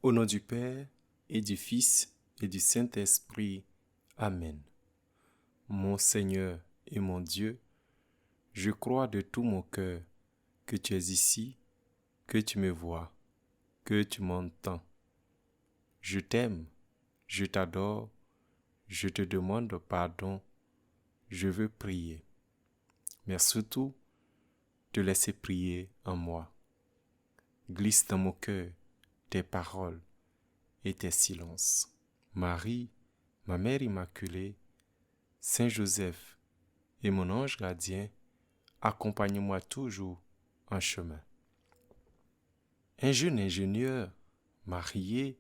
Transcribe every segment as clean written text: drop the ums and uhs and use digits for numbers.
Au nom du Père, et du Fils, et du Saint-Esprit. Amen. Mon Seigneur et mon Dieu, je crois de tout mon cœur que tu es ici, que tu me vois, que tu m'entends. Je t'aime, je t'adore, je te demande pardon, je veux prier. Mais surtout, te laisser prier en moi. Glisse dans mon cœur tes paroles et tes silences. Marie, ma Mère Immaculée, Saint Joseph et mon ange gardien, accompagne-moi toujours en chemin. Un jeune ingénieur, marié,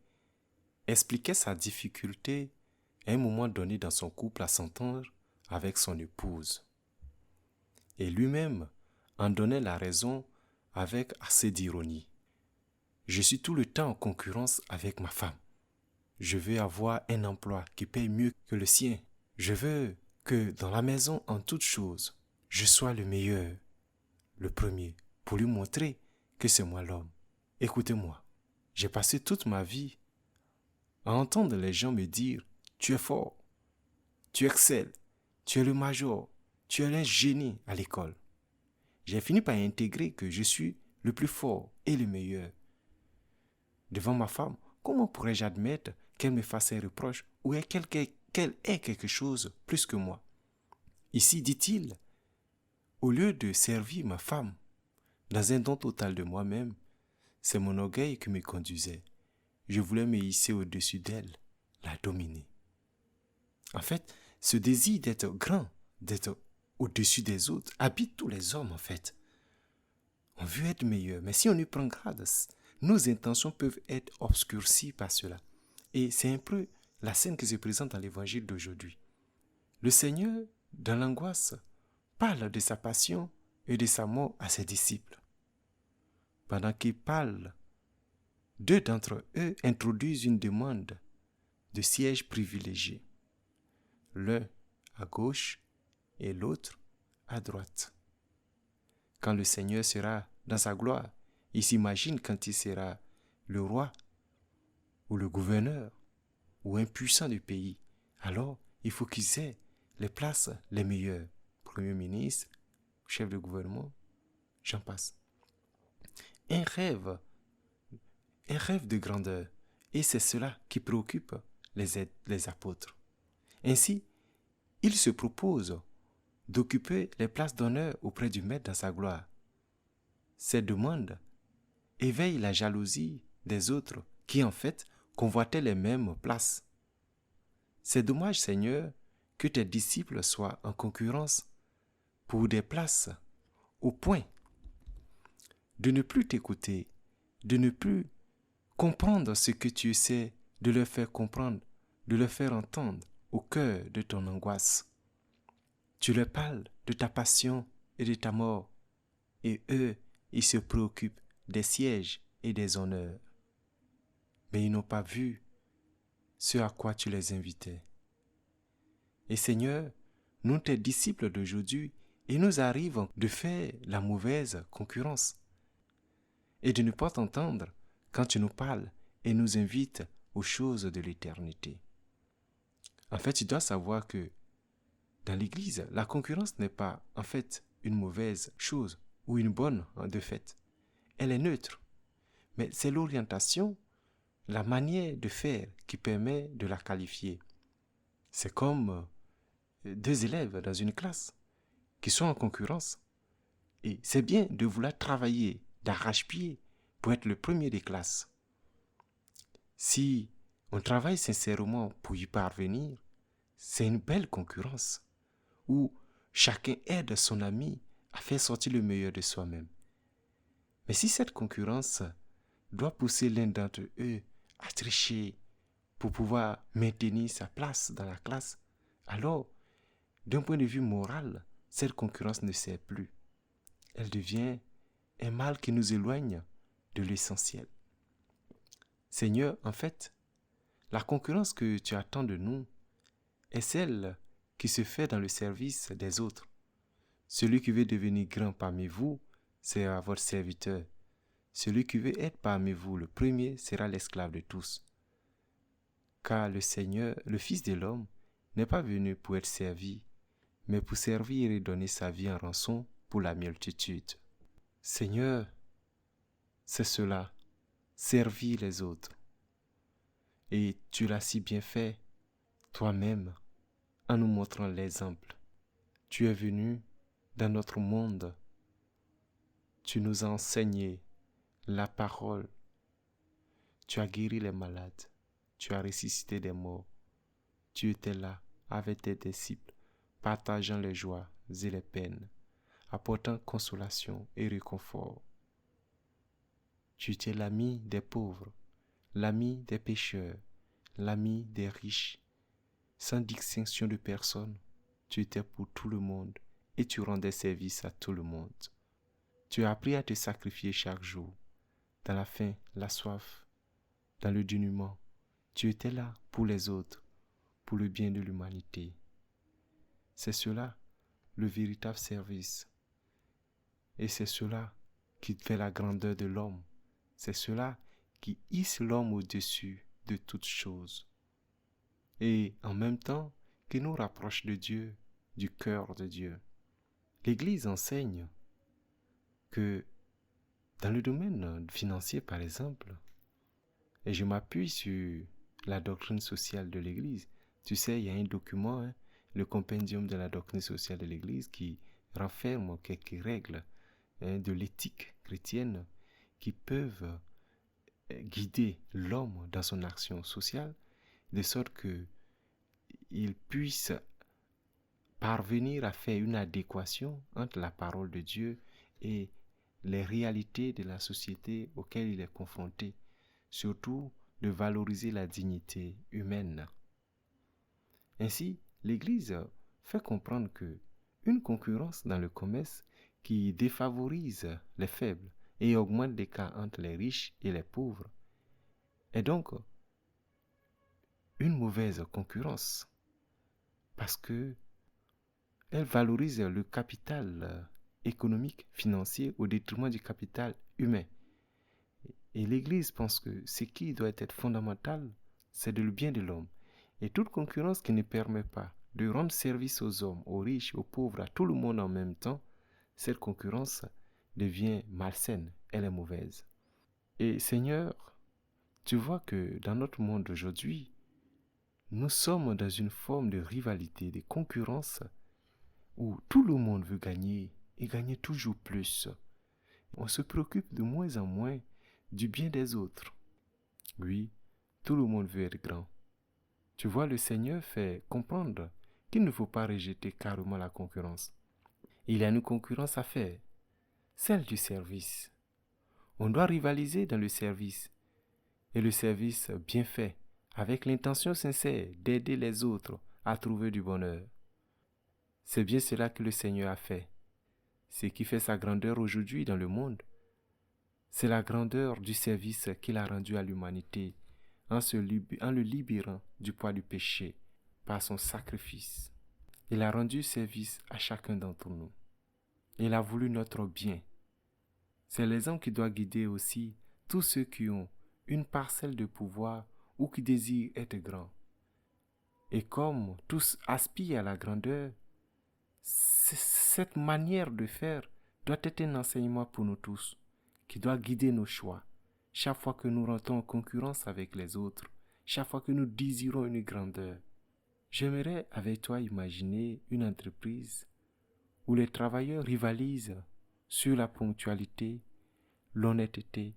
expliquait sa difficulté à un moment donné dans son couple à s'entendre avec son épouse. Et lui-même en donnait la raison avec assez d'ironie. Je suis tout le temps en concurrence avec ma femme. Je veux avoir un emploi qui paye mieux que le sien. Je veux que dans la maison, en toutes choses, je sois le meilleur, le premier, pour lui montrer que c'est moi l'homme. Écoutez-moi, j'ai passé toute ma vie à entendre les gens me dire « Tu es fort, tu excelles, tu es le major, tu es un génie à l'école. » J'ai fini par intégrer que je suis le plus fort et le meilleur. Devant ma femme, comment pourrais-je admettre qu'elle me fasse un reproche ou qu'elle ait quelque chose plus que moi? Ici, dit-il, au lieu de servir ma femme dans un don total de moi-même, c'est mon orgueil qui me conduisait. Je voulais me hisser au-dessus d'elle, la dominer. En fait, ce désir d'être grand, d'être au-dessus des autres, habite tous les hommes en fait. On veut être meilleur, mais si on y prend garde, nos intentions peuvent être obscurcies par cela. Et c'est un peu la scène qui se présente dans l'évangile d'aujourd'hui. Le Seigneur, dans l'angoisse, parle de sa passion et de sa mort à ses disciples. Pendant qu'il parle, deux d'entre eux introduisent une demande de siège privilégié. L'un à gauche et l'autre à droite. Quand le Seigneur sera dans sa gloire, il s'imagine quand il sera le roi ou le gouverneur ou un puissant du pays. Alors, il faut qu'ils aient les places les meilleures. Premier ministre, chef de gouvernement, j'en passe. Un rêve de grandeur. Et c'est cela qui préoccupe les apôtres. Ainsi, ils se proposent d'occuper les places d'honneur auprès du Maître dans sa gloire. Ces demandes éveillent la jalousie des autres qui, en fait, convoitaient les mêmes places. C'est dommage, Seigneur, que tes disciples soient en concurrence pour des places au point de ne plus t'écouter, de ne plus comprendre ce que tu essaies de leur faire comprendre, de leur faire entendre au cœur de ton angoisse. Tu leur parles de ta passion et de ta mort, et eux, ils se préoccupent des sièges et des honneurs. Mais ils n'ont pas vu ce à quoi tu les invitais. Et Seigneur, nous, tes disciples d'aujourd'hui, il nous arrive de faire la mauvaise concurrence et de ne pas t'entendre quand tu nous parles et nous invites aux choses de l'éternité. En fait, tu dois savoir que dans l'Église, la concurrence n'est pas en fait une mauvaise chose ou une bonne de fait. Elle est neutre, mais c'est l'orientation, la manière de faire qui permet de la qualifier. C'est comme deux élèves dans une classe qui sont en concurrence. Et c'est bien de vouloir travailler d'arrache-pied pour être le premier des classes. Si on travaille sincèrement pour y parvenir, c'est une belle concurrence où chacun aide son ami à faire sortir le meilleur de soi-même. Mais si cette concurrence doit pousser l'un d'entre eux à tricher pour pouvoir maintenir sa place dans la classe, alors, d'un point de vue moral, cette concurrence ne sert plus. Elle devient un mal qui nous éloigne de l'essentiel. Seigneur, en fait, la concurrence que tu attends de nous est celle qui se fait dans le service des autres. Celui qui veut devenir grand parmi vous, c'est à votre serviteur. Celui qui veut être parmi vous le premier sera l'esclave de tous. Car le Seigneur, le Fils de l'homme, n'est pas venu pour être servi, mais pour servir et donner sa vie en rançon pour la multitude. Seigneur, c'est cela, servir les autres. Et tu l'as si bien fait, toi-même, en nous montrant l'exemple. Tu es venu dans notre monde. Tu nous as enseigné la parole. Tu as guéri les malades. Tu as ressuscité des morts. Tu étais là avec tes disciples, partageant les joies et les peines, apportant consolation et réconfort. Tu étais l'ami des pauvres, l'ami des pécheurs, l'ami des riches, sans distinction de personne. Tu étais pour tout le monde et tu rendais service à tout le monde. Tu as appris à te sacrifier chaque jour, dans la faim, la soif, dans le dénuement. Tu étais là pour les autres, pour le bien de l'humanité. C'est cela, le véritable service. Et c'est cela qui fait la grandeur de l'homme. C'est cela qui hisse l'homme au-dessus de toutes choses. Et en même temps, qui nous rapproche de Dieu, du cœur de Dieu. L'Église enseigne que dans le domaine financier, par exemple, et je m'appuie sur la doctrine sociale de l'Église. Tu sais, il y a un document, le compendium de la doctrine sociale de l'Église, qui renferme quelques règles de l'éthique chrétienne qui peuvent guider l'homme dans son action sociale, de sorte qu'il puisse parvenir à faire une adéquation entre la parole de Dieu et les réalités de la société auxquelles il est confronté, surtout de valoriser la dignité humaine. Ainsi, l'Église fait comprendre que une concurrence dans le commerce qui défavorise les faibles et augmente l'écart entre les riches et les pauvres est donc une mauvaise concurrence parce que elle valorise le capital économique, financier au détriment du capital humain. Et l'Église pense que ce qui doit être fondamental, c'est le bien de l'homme. Et toute concurrence qui ne permet pas de rendre service aux hommes, aux riches, aux pauvres, à tout le monde en même temps, cette concurrence devient malsaine, elle est mauvaise. Et Seigneur, tu vois que dans notre monde d'aujourd'hui, nous sommes dans une forme de rivalité, de concurrence, où tout le monde veut gagner et gagner toujours plus. On se préoccupe de moins en moins du bien des autres. Oui, tout le monde veut être grand. Tu vois, le Seigneur fait comprendre qu'il ne faut pas rejeter carrément la concurrence. Il y a une concurrence à faire, celle du service. On doit rivaliser dans le service, et le service bien fait, avec l'intention sincère d'aider les autres à trouver du bonheur. C'est bien cela que le Seigneur a fait. Ce qui fait sa grandeur aujourd'hui dans le monde, c'est la grandeur du service qu'il a rendu à l'humanité en le libérant du poids du péché par son sacrifice. Il a rendu service à chacun d'entre nous. Il a voulu notre bien. C'est l'exemple qui doit guider aussi tous ceux qui ont une parcelle de pouvoir ou qui désirent être grands. Et comme tous aspirent à la grandeur, cette manière de faire doit être un enseignement pour nous tous, qui doit guider nos choix. Chaque fois que nous rentrons en concurrence avec les autres, chaque fois que nous désirons une grandeur, j'aimerais avec toi imaginer une entreprise où les travailleurs rivalisent sur la ponctualité, l'honnêteté,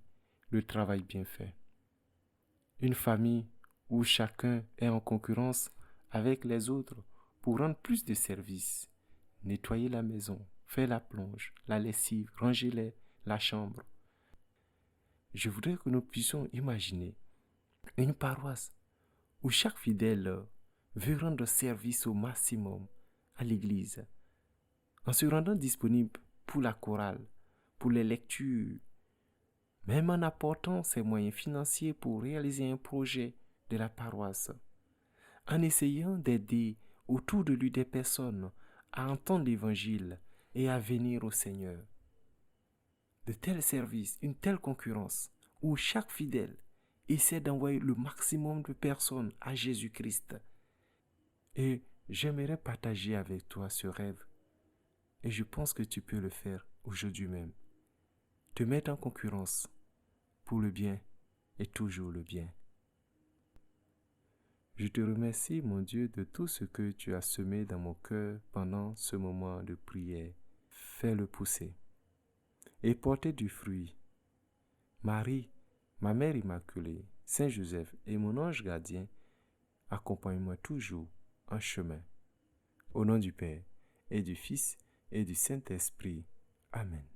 le travail bien fait. Une famille où chacun est en concurrence avec les autres pour rendre plus de services, nettoyer la maison, faire la plonge, la lessive, ranger la chambre. Je voudrais que nous puissions imaginer une paroisse où chaque fidèle veut rendre service au maximum à l'Église, en se rendant disponible pour la chorale, pour les lectures, même en apportant ses moyens financiers pour réaliser un projet de la paroisse, en essayant d'aider autour de lui des personnes à entendre l'Évangile et à venir au Seigneur. de tels services, une telle concurrence, où chaque fidèle essaie d'envoyer le maximum de personnes à Jésus-Christ. Et j'aimerais partager avec toi ce rêve. Et je pense que tu peux le faire aujourd'hui même. Te mettre en concurrence pour le bien et toujours le bien. Je te remercie, mon Dieu, de tout ce que tu as semé dans mon cœur pendant ce moment de prière. Fais-le pousser et porter du fruit. Marie, ma mère immaculée, Saint Joseph et mon ange gardien, accompagne-moi toujours en chemin. Au nom du Père et du Fils et du Saint-Esprit. Amen.